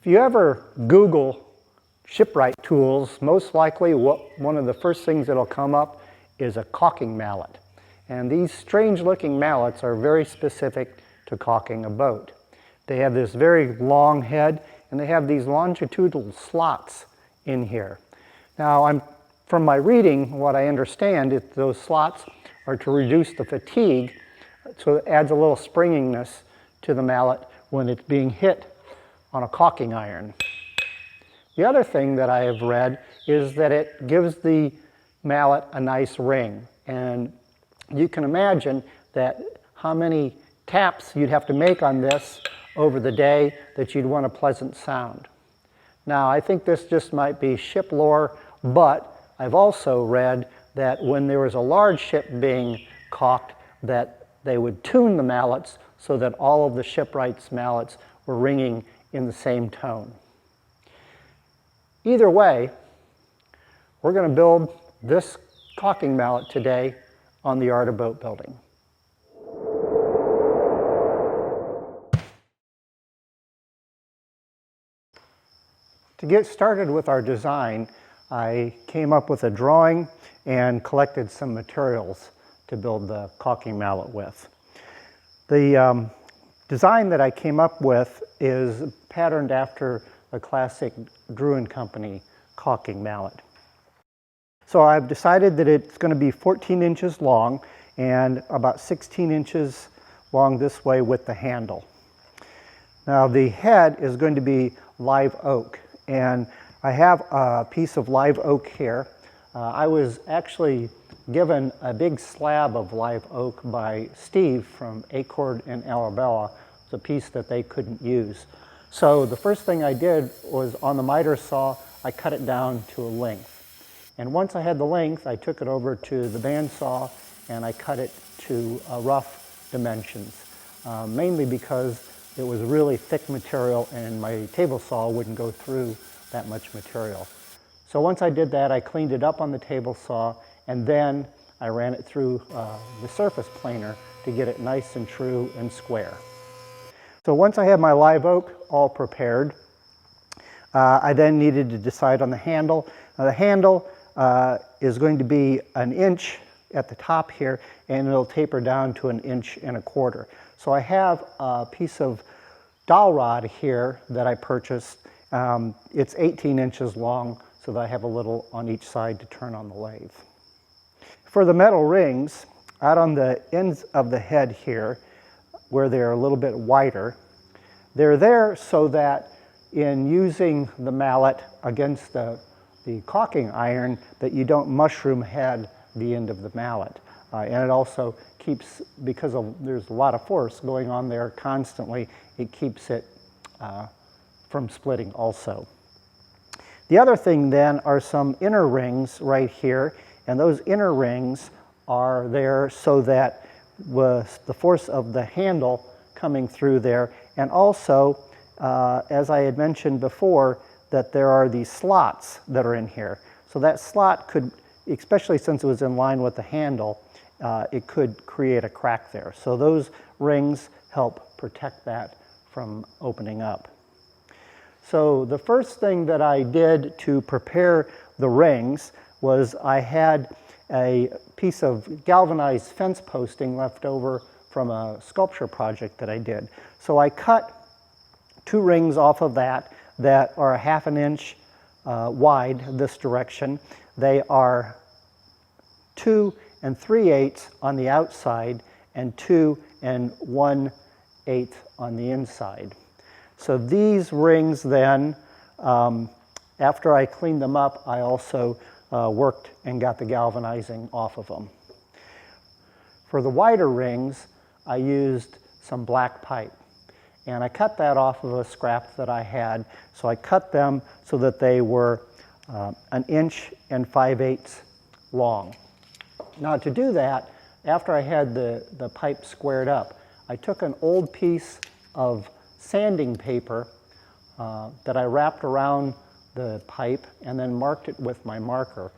If you ever Google shipwright tools, most likely one of the first things that'll come up is a caulking mallet. And these strange looking mallets are very specific to caulking a boat. They have this very long head and they have these longitudinal slots in here. Now from my reading, what I understand is those slots are to reduce the fatigue, so it adds a little springiness to the mallet when it's being hit on a caulking iron. The other thing that I have read is that it gives the mallet a nice ring. And you can imagine that how many taps you'd have to make on this over the day that you'd want a pleasant sound. Now, I think this just might be ship lore, but I've also read that when there was a large ship being caulked, that they would tune the mallets so that all of the shipwrights' mallets were ringing in the same tone. Either way, we're going to build this caulking mallet today on the art of boat building. To get started with our design, I came up with a drawing and collected some materials to build the caulking mallet with. The design that I came up with is patterned after a classic Drew & Company caulking mallet. So I've decided that it's going to be 14 inches long and about 16 inches long this way with the handle. Now the head is going to be live oak, and I have a piece of live oak here. I was actually given a big slab of live oak by Steve from Acord in Alabama. It's a piece that they couldn't use. So the first thing I did was on the miter saw, I cut it down to a length. And once I had the length, I took it over to the bandsaw and I cut it to rough dimensions, mainly because it was really thick material and my table saw wouldn't go through that much material. So once I did that, I cleaned it up on the table saw, and then I ran it through the surface planer to get it nice and true and square. So once I had my live oak all prepared, I then needed to decide on the handle. Now the handle is going to be 1 inch at the top here, and it'll taper down to 1.25 inches. So I have a piece of dowel rod here that I purchased. It's 18 inches long, so that I have a little on each side to turn on the lathe. For the metal rings, out on the ends of the head here, where they're a little bit wider, they're there so that in using the mallet against the caulking iron, that you don't mushroom head the end of the mallet. And it also keeps, because there's a lot of force going on there constantly, it keeps it from splitting also. The other thing then are some inner rings right here, and those inner rings are there so that with the force of the handle coming through there, and also, as I had mentioned before, that there are these slots that are in here. So that slot could, especially since it was in line with the handle, it could create a crack there. So those rings help protect that from opening up. So the first thing that I did to prepare the rings was I had a piece of galvanized fence posting left over from a sculpture project that I did. So I cut 2 rings off of that are 1/2 inch wide this direction. They are 2 3/8 on the outside and 2 1/8 on the inside. So these rings then, after I cleaned them up, I also worked and got the galvanizing off of them. For the wider rings, I used some black pipe. And I cut that off of a scrap that I had. So I cut them so that they were 1 5/8 inches long. Now to do that, after I had the pipe squared up, I took an old piece of sanding paper that I wrapped around the pipe and then marked it with my marker.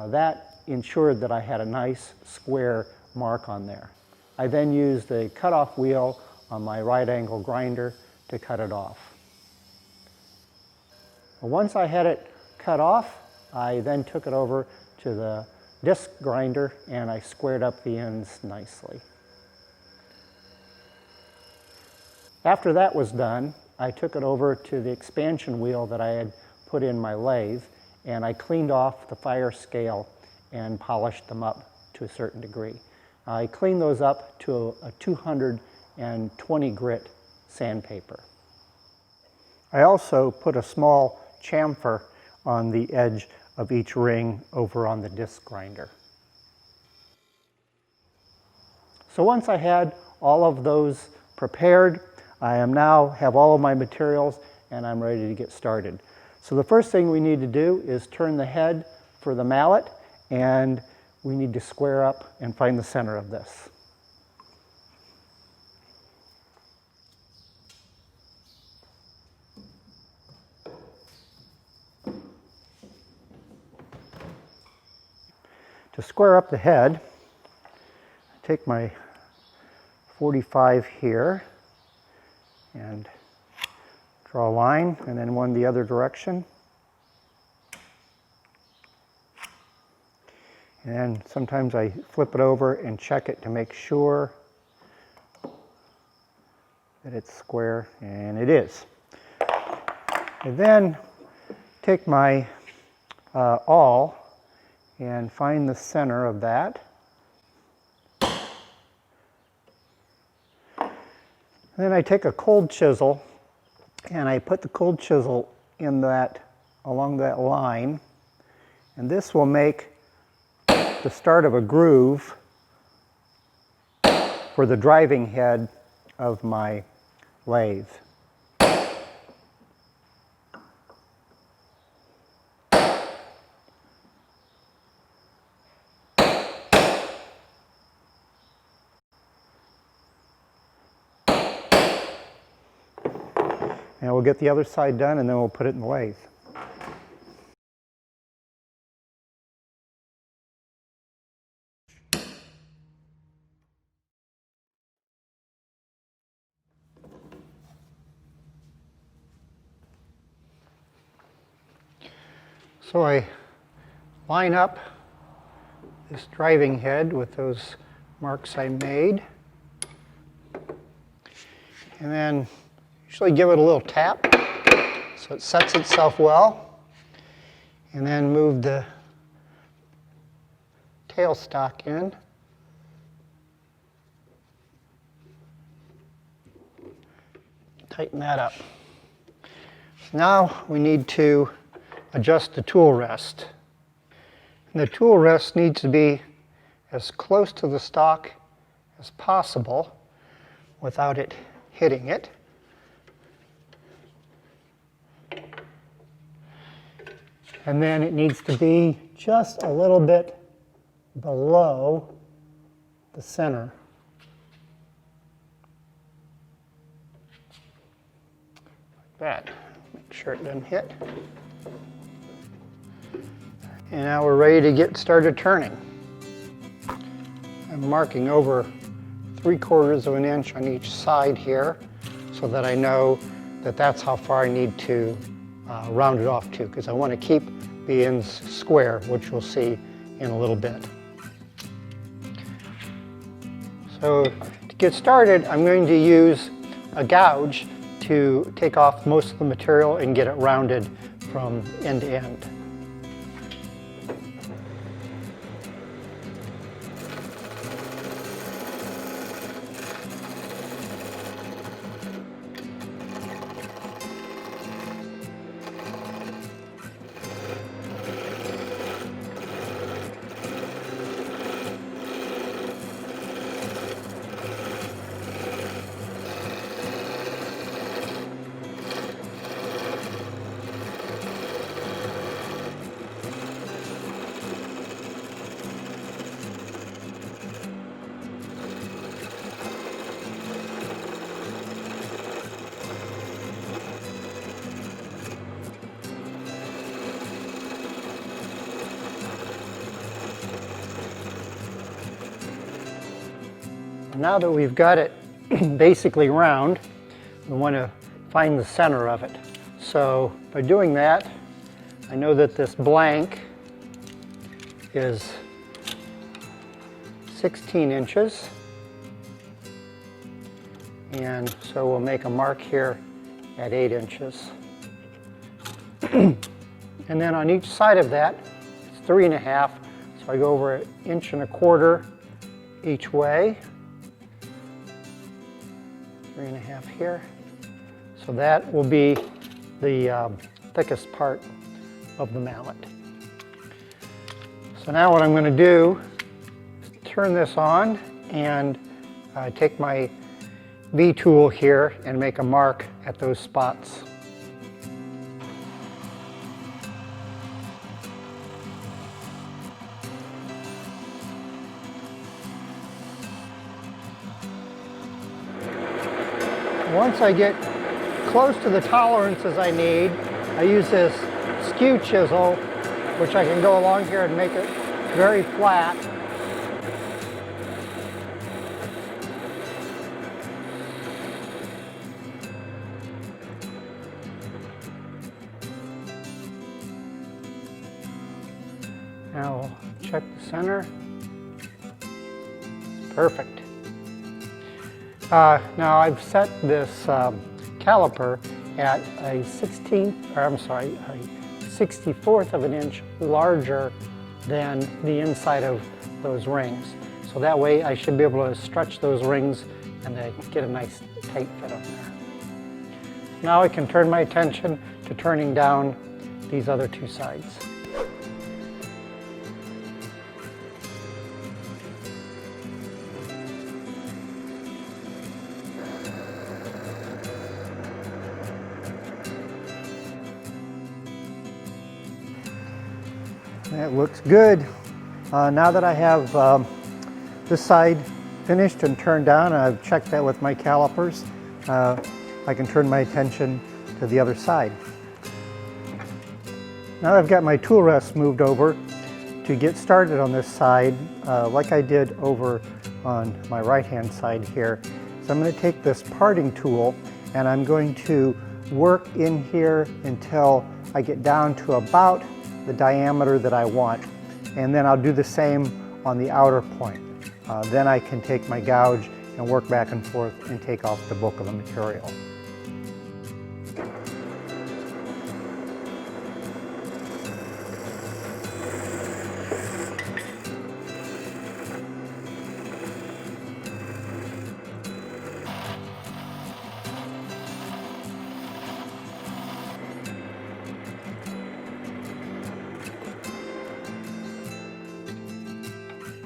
That ensured that I had a nice square mark on there. I then used a cutoff wheel on my right angle grinder to cut it off. Well, once I had it cut off, I then took it over to the disc grinder and I squared up the ends nicely. After that was done, I took it over to the expansion wheel that I had put in my lathe, and I cleaned off the fire scale and polished them up to a certain degree. I cleaned those up to a 220 grit sandpaper. I also put a small chamfer on the edge of each ring over on the disc grinder. So once I had all of those prepared, I am now have all of my materials and I'm ready to get started. So the first thing we need to do is turn the head for the mallet, and we need to square up and find the center of this. To square up the head, I take my 45 here and draw a line, and then one the other direction. And then sometimes I flip it over and check it to make sure that it's square, and it is. I then take my awl and find the center of that. And then I take a cold chisel and I put the cold chisel in that, along that line, and this will make the start of a groove for the driving head of my lathe. And we'll get the other side done, and then we'll put it in the lathe. So I line up this driving head with those marks I made, and then usually give it a little tap so it sets itself well, and then move the tailstock in. Tighten that up. So now we need to adjust the tool rest. And the tool rest needs to be as close to the stock as possible without it hitting it. And then it needs to be just a little bit below the center. Like that. Make sure it doesn't hit. And now we're ready to get started turning. I'm marking over 3/4 of an inch on each side here so that I know that that's how far I need to round it off to, because I want to keep the ends square, which we'll see in a little bit. So to get started, I'm going to use a gouge to take off most of the material and get it rounded from end to end. Now that we've got it basically round, we want to find the center of it. So by doing that, I know that this blank is 16 inches. And so we'll make a mark here at 8 inches. And then on each side of that, it's 3.5. So I go over 1.25 inches each way. 3.5 here. So that will be the thickest part of the mallet. So now what I'm going to do is turn this on and take my V tool here and make a mark at those spots. Once I get close to the tolerances I need, I use this skew chisel, which I can go along here and make it very flat. Now we'll check the center. Perfect. Now I've set this caliper at a 64th of an inch larger than the inside of those rings. So that way I should be able to stretch those rings and get a nice tight fit on there. Now I can turn my attention to turning down these other two sides. That looks good. Now that I have this side finished and turned down, and I've checked that with my calipers, I can turn my attention to the other side. Now that I've got my tool rest moved over, to get started on this side, like I did over on my right-hand side here, so I'm going to take this parting tool and I'm going to work in here until I get down to about the diameter that I want, and then I'll do the same on the outer point. Then I can take my gouge and work back and forth and take off the bulk of the material.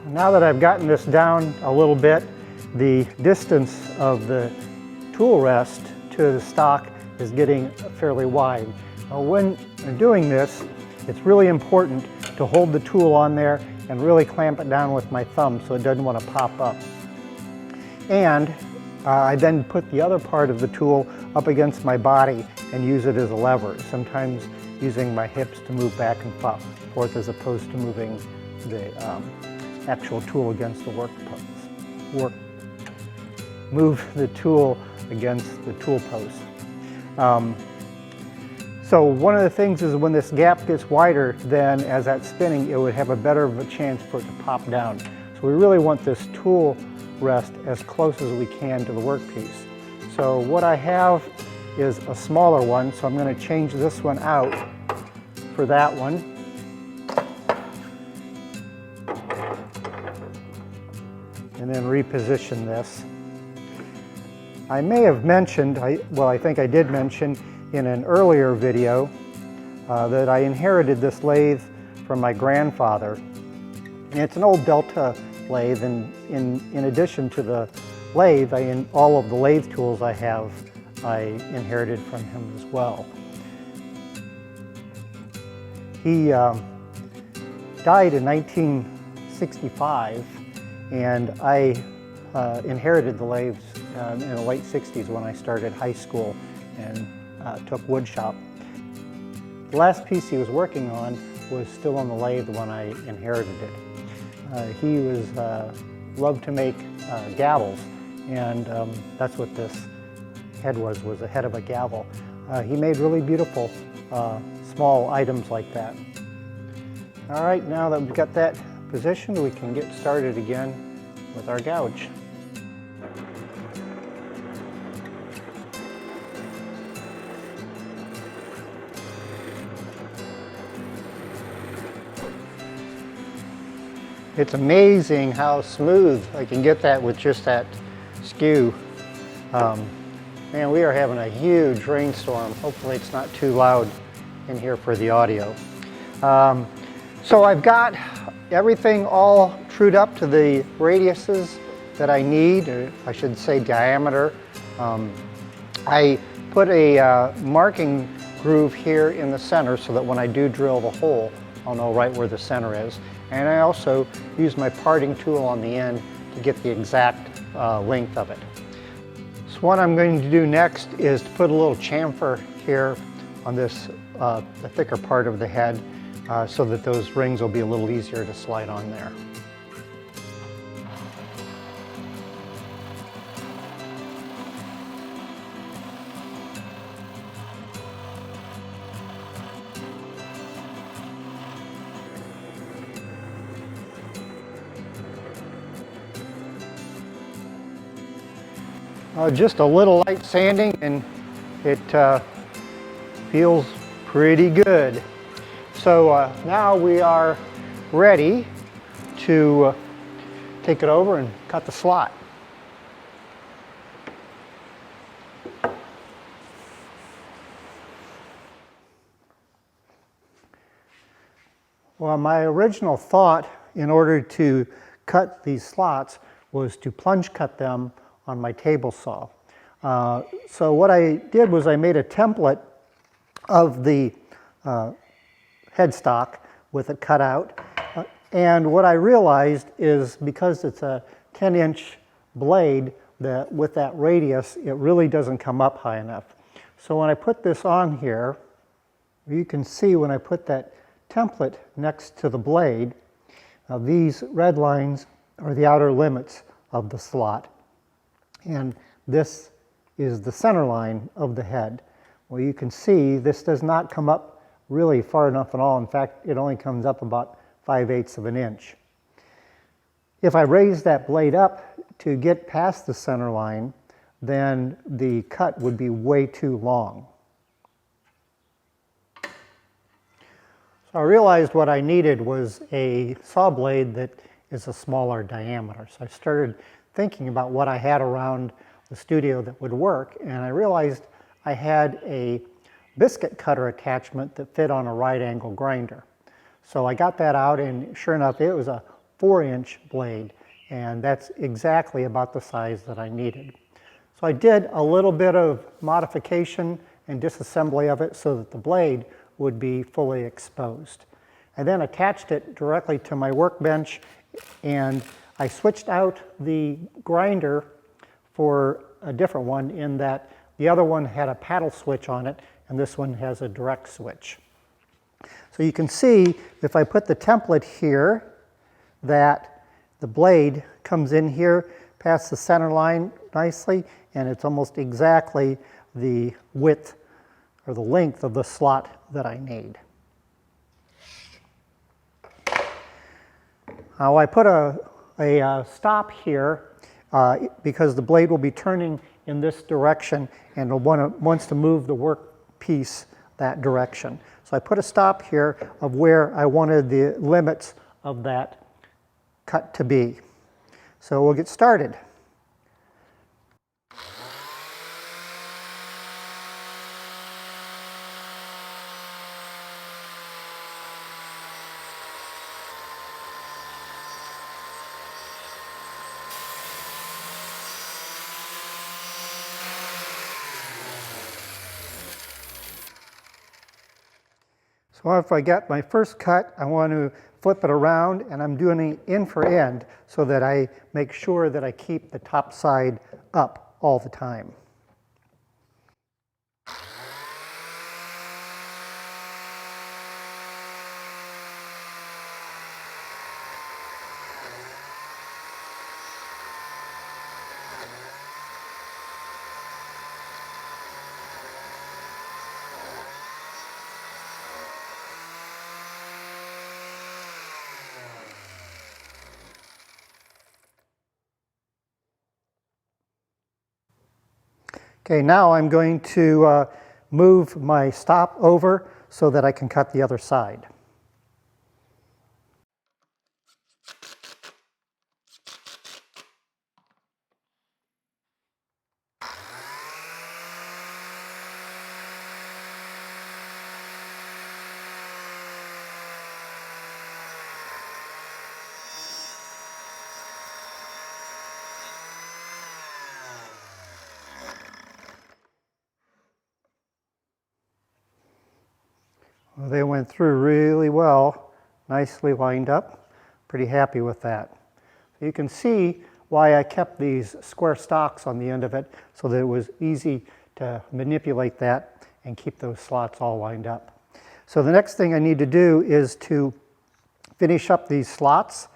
Now that I've gotten this down a little bit, the distance of the tool rest to the stock is getting fairly wide. Now, when doing this, it's really important to hold the tool on there and really clamp it down with my thumb so it doesn't want to pop up. And I then put the other part of the tool up against my body and use it as a lever, sometimes using my hips to move back and forth as opposed to moving the actual tool against the move the tool against the tool post. So one of the things is when this gap gets wider, then as that's spinning, it would have a better of a chance for it to pop down. So we really want this tool rest as close as we can to the workpiece. So what I have is a smaller one, so I'm going to change this one out for that one. And then reposition this. I may have mentioned, I think I did mention in an earlier video that I inherited this lathe from my grandfather. And it's an old Delta lathe, and in addition to the lathe, all of the lathe tools I have, I inherited from him as well. He died in 1965. And I inherited the lathes in the late 60s when I started high school and took wood shop. The last piece he was working on was still on the lathe when I inherited it. He loved to make gavels, and that's what this head was a head of a gavel. He made really beautiful small items like that. All right, now that we've got that positioned, we can get started again with our gouge. It's amazing how smooth I can get that with just that skew. Man, we are having a huge rainstorm. Hopefully it's not too loud in here for the audio. So I've got everything all trued up to the radiuses that I need, or I should say diameter. I put a marking groove here in the center so that when I do drill the hole, I'll know right where the center is. And I also use my parting tool on the end to get the exact length of it. So what I'm going to do next is to put a little chamfer here on this the thicker part of the head so that those rings will be a little easier to slide on there. Just a little light sanding and it feels pretty good. So now we are ready to take it over and cut the slot. Well, my original thought in order to cut these slots was to plunge cut them on my table saw. So what I did was I made a template of the headstock with it cut out. And what I realized is because it's a 10-inch blade, that with that radius, it really doesn't come up high enough. So when I put this on here, you can see when I put that template next to the blade, these red lines are the outer limits of the slot. And this is the center line of the head. Well, you can see this does not come up really far enough at all. In fact, it only comes up about 5/8 of an inch. If I raise that blade up to get past the center line, then the cut would be way too long. So I realized what I needed was a saw blade that is a smaller diameter. So I started thinking about what I had around the studio that would work, and I realized I had a biscuit cutter attachment that fit on a right angle grinder. So I got that out, and sure enough, it was a 4-inch blade, and that's exactly about the size that I needed. So I did a little bit of modification and disassembly of it so that the blade would be fully exposed. I then attached it directly to my workbench, and I switched out the grinder for a different one in that the other one had a paddle switch on it and this one has a direct switch. So you can see if I put the template here that the blade comes in here past the center line nicely, and it's almost exactly the width or the length of the slot that I need. Now I put a stop here because the blade will be turning in this direction and it wants to move the workpiece that direction. So I put a stop here of where I wanted the limits of that cut to be. So we'll get started. So if I get my first cut, I want to flip it around, and I'm doing it end for end so that I make sure that I keep the top side up all the time. Okay, now I'm going to move my stop over so that I can cut the other side. Well, they went through really well, nicely lined up. Pretty happy with that. You can see why I kept these square stocks on the end of it so that it was easy to manipulate that and keep those slots all lined up. So the next thing I need to do is to finish up these slots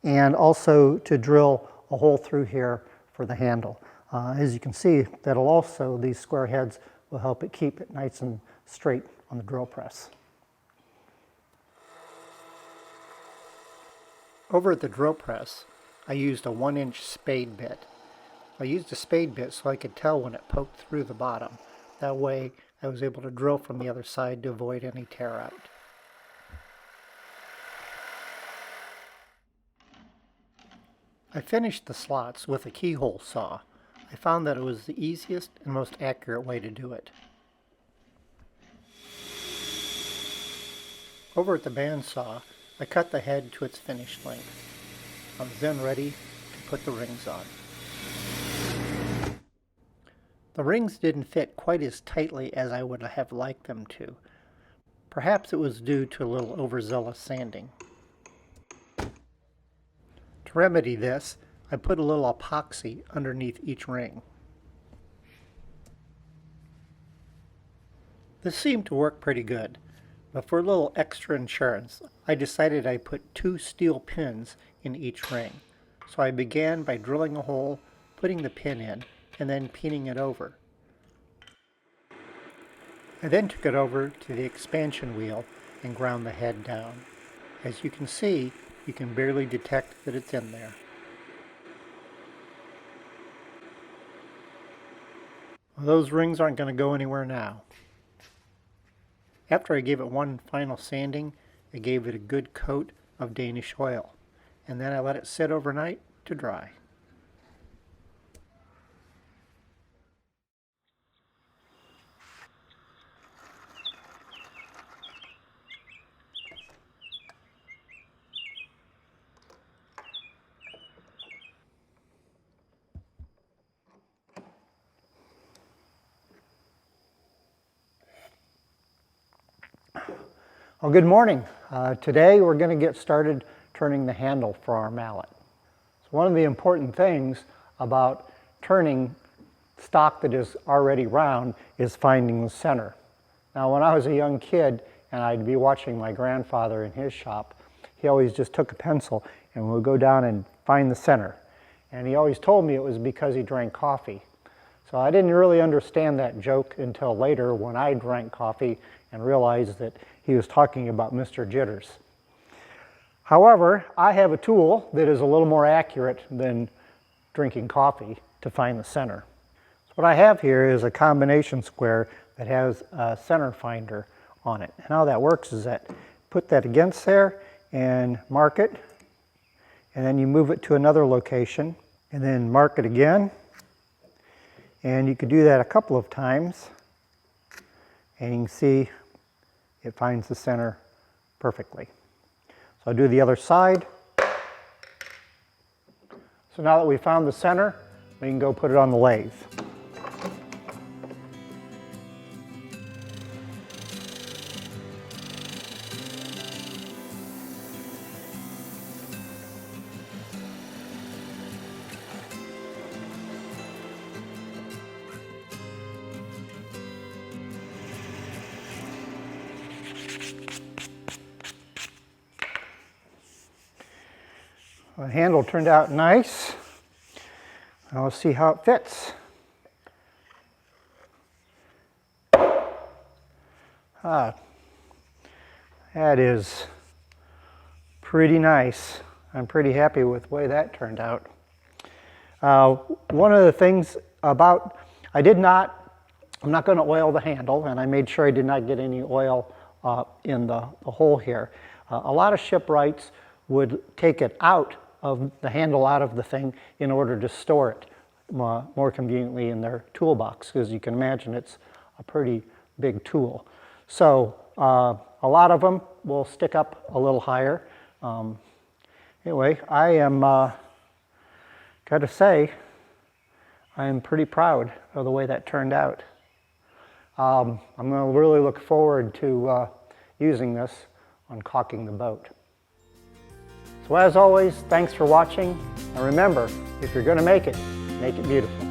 and also to drill a hole through here for the handle. As you can see, that'll also, these square heads will help it keep it nice and straight on the drill press. Over at the drill press, I used a 1-inch spade bit. I used a spade bit so I could tell when it poked through the bottom. That way I was able to drill from the other side to avoid any tear out. I finished the slots with a keyhole saw. I found that it was the easiest and most accurate way to do it. Over at the bandsaw, I cut the head to its finished length. I was then ready to put the rings on. The rings didn't fit quite as tightly as I would have liked them to. Perhaps it was due to a little overzealous sanding. To remedy this, I put a little epoxy underneath each ring. This seemed to work pretty good. But for a little extra insurance, I decided I'd put 2 steel pins in each ring. So I began by drilling a hole, putting the pin in, and then pinning it over. I then took it over to the expansion wheel and ground the head down. As you can see, you can barely detect that it's in there. Well, those rings aren't going to go anywhere now. After I gave it one final sanding, I gave it a good coat of Danish oil, and then I let it sit overnight to dry. Well, good morning. Today we're going to get started turning the handle for our mallet. So one of the important things about turning stock that is already round is finding the center. Now, when I was a young kid and I'd be watching my grandfather in his shop, he always just took a pencil and would go down and find the center. And he always told me it was because he drank coffee. So I didn't really understand that joke until later when I drank coffee and realized that he was talking about Mr. Jitters. However, I have a tool that is a little more accurate than drinking coffee to find the center. So what I have here is a combination square that has a center finder on it. And how that works is that put that against there and mark it, and then you move it to another location and then mark it again. And you could do that a couple of times, and you can see it finds the center perfectly. So I'll do the other side. So now that we found the center, we can go put it on the lathe. The handle turned out nice. Now let's see how it fits. That is pretty nice. I'm pretty happy with the way that turned out. One of the things about, I'm not going to oil the handle, and I made sure I did not get any oil in the hole here. A lot of shipwrights would take it out of the handle out of the thing in order to store it more conveniently in their toolbox, because you can imagine it's a pretty big tool. So a lot of them will stick up a little higher. Anyway, I am, got to say, I am pretty proud of the way that turned out. I'm going to really look forward to using this on caulking the boat. So as always, thanks for watching, and remember, if you're going to make it beautiful.